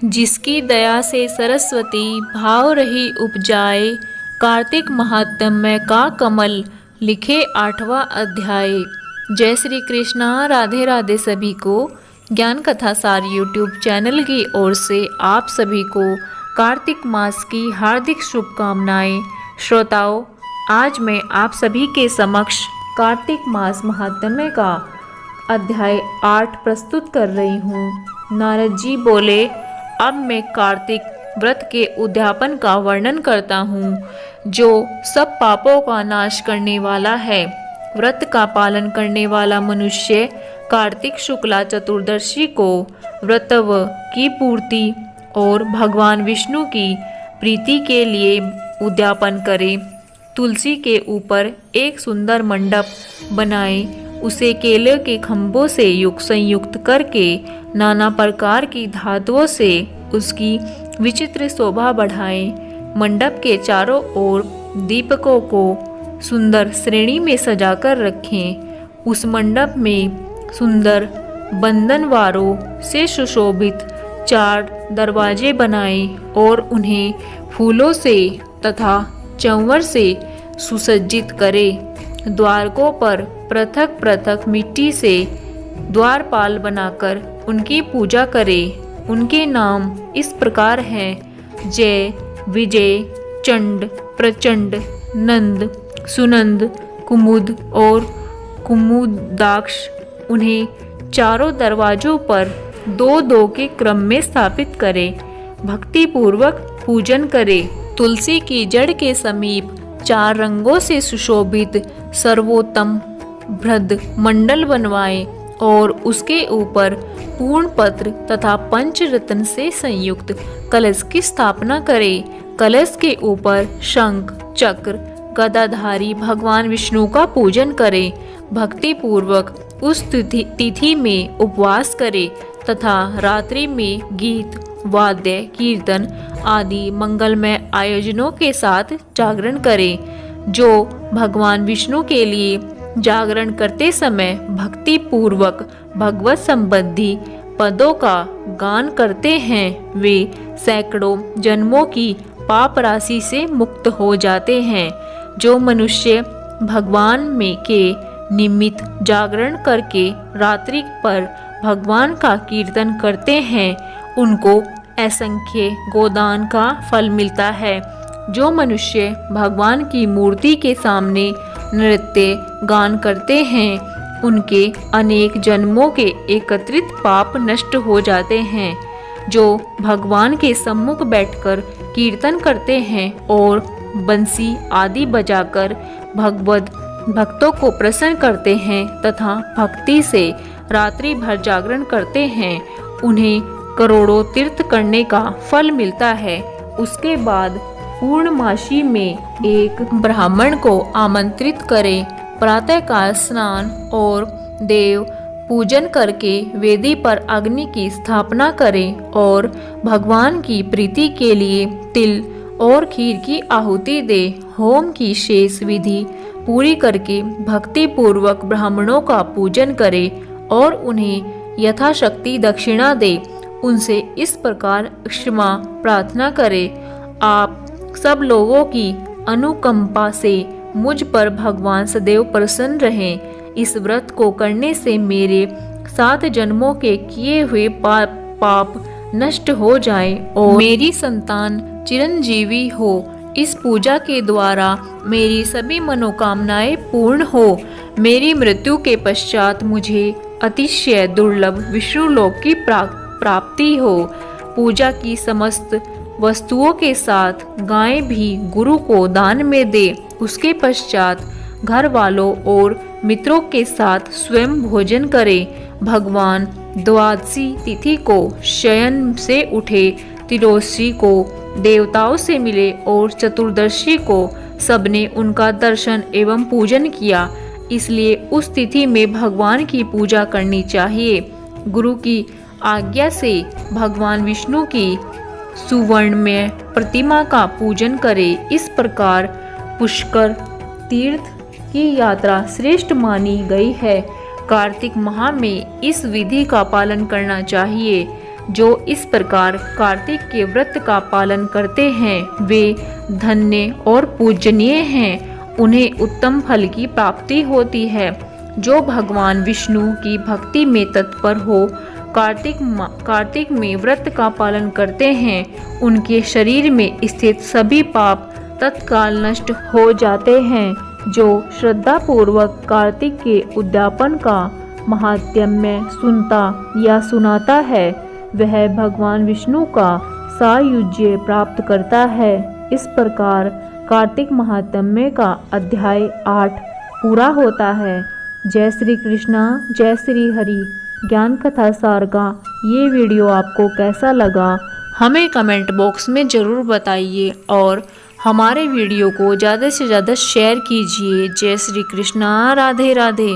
जिसकी दया से सरस्वती भाव रही उपजाए, कार्तिक महात्म्य का कमल लिखे 8वां अध्याय। जय श्री कृष्णा, राधे राधे सभी को। ज्ञान कथा सार यूट्यूब चैनल की ओर से आप सभी को कार्तिक मास की हार्दिक शुभकामनाएं। श्रोताओं, आज मैं आप सभी के समक्ष कार्तिक मास महात्म्य का अध्याय 8 प्रस्तुत कर रही हूँ। नारद जी बोले, अब मैं कार्तिक व्रत के उद्यापन का वर्णन करता हूँ, जो सब पापों का नाश करने वाला है। व्रत का पालन करने वाला मनुष्य कार्तिक शुक्ला चतुर्दशी को व्रतव की पूर्ति और भगवान विष्णु की प्रीति के लिए उद्यापन करे। तुलसी के ऊपर एक सुंदर मंडप बनाए, उसे केले के खंभों से संयुक्त करके नाना प्रकार की धातुओं से उसकी विचित्र शोभा बढ़ाए। मंडप के चारों ओर दीपकों को सुंदर श्रेणी में सजाकर रखें। उस मंडप में सुंदर बंधनवारों से सुशोभित 4 दरवाजे बनाएं और उन्हें फूलों से तथा चंवर से सुसज्जित करें। द्वारकों पर पृथक पृथक मिट्टी से द्वारपाल बनाकर उनकी पूजा करें। उनके नाम इस प्रकार हैं: जय, विजय, चंड, प्रचंड, नंद, सुनंद, कुमुद और कुमुदाक्ष। उन्हें चारों दरवाजों पर 2-2 के क्रम में स्थापित करें। भक्ति पूर्वक पूजन करें। तुलसी की जड़ के समीप 4 रंगों से सुशोभित सर्वोत्तम बृहद मंडल बनवाएं और उसके ऊपर पूर्ण पत्र तथा पंचरत्न से संयुक्त कलश की स्थापना करें। कलश के ऊपर शंख, चक्र, गदाधारी भगवान विष्णु का पूजन करें। भक्ति पूर्वक उस तिथि में उपवास करें तथा रात्रि में गीत, वाद्य, कीर्तन आदि मंगलमय आयोजनों के साथ जागरण करें। जो भगवान विष्णु के लिए जागरण करते समय भक्ति पूर्वक भगवत संबंधी पदों का गान करते हैं, वे सैकड़ों जन्मों की पाप राशि से मुक्त हो जाते हैं। जो मनुष्य भगवान में के निमित्त जागरण करके रात्रि पर भगवान का कीर्तन करते हैं, उनको असंख्य गोदान का फल मिलता है। जो मनुष्य भगवान की मूर्ति के सामने नृत्य गान करते हैं, उनके अनेक जन्मों के एकत्रित पाप नष्ट हो जाते हैं। जो भगवान के सम्मुख बैठकर कीर्तन करते हैं और बंसी आदि बजाकर भक्तों को प्रसन्न करते हैं तथा भक्ति से रात्रि भर जागरण करते हैं, उन्हें करोड़ों तीर्थ करने का फल मिलता है। उसके बाद पूर्णमासी में एक ब्राह्मण को आमंत्रित करें। प्रातःकाल स्नान और देव पूजन करके वेदी पर अग्नि की स्थापना करें और भगवान की प्रीति के लिए तिल और खीर की आहुति दे। होम की शेष विधि पूरी करके भक्ति पूर्वक ब्राह्मणों का पूजन करें और उन्हें यथाशक्ति दक्षिणा दे। उनसे इस प्रकार क्षमा प्रार्थना करें: आप सब लोगों की अनुकंपा से मुझ पर भगवान सदैव प्रसन्न रहें। इस व्रत को करने से मेरे 7 जन्मों के किए हुए पाप नष्ट हो जाएं और मेरी संतान चिरंजीवी हो। इस पूजा के द्वारा मेरी सभी मनोकामनाएं पूर्ण हो। मेरी मृत्यु के पश्चात मुझे अतिशय दुर्लभ विष्णु लोक की प्राप्ति हो। पूजा की समस्त वस्तुओं के साथ गाय भी गुरु को दान में दे। उसके पश्चात घर वालों और मित्रों के साथ स्वयं भोजन करें। भगवान द्वादशी तिथि को शयन से उठे, त्रयोदशी को देवताओं से मिले और चतुर्दशी को सबने उनका दर्शन एवं पूजन किया। इसलिए उस तिथि में भगवान की पूजा करनी चाहिए। गुरु की आज्ञा से भगवान विष्णु की सुवर्णमय प्रतिमा का पूजन करें। इस प्रकार पुष्कर तीर्थ की यात्रा श्रेष्ठ मानी गई है। कार्तिक माह में इस विधि का पालन करना चाहिए। जो इस प्रकार कार्तिक के व्रत का पालन करते हैं वे धन्य और पूजनीय हैं। उन्हें उत्तम फल की प्राप्ति होती है। जो भगवान विष्णु की भक्ति में तत्पर हो कार्तिक में व्रत का पालन करते हैं उनके शरीर में स्थित सभी पाप तत्काल नष्ट हो जाते हैं। जो श्रद्धा पूर्वक कार्तिक के उद्यापन का महात्म्य सुनता या सुनाता है वह भगवान विष्णु का सायुज्य प्राप्त करता है। इस प्रकार कार्तिक महात्म्य का अध्याय 8 पूरा होता है। जय श्री कृष्णा, जय श्री हरि। ज्ञान कथा सार का ये वीडियो आपको कैसा लगा हमें कमेंट बॉक्स में ज़रूर बताइए और हमारे वीडियो को ज़्यादा से ज़्यादा शेयर कीजिए। जय श्री कृष्णा, राधे राधे।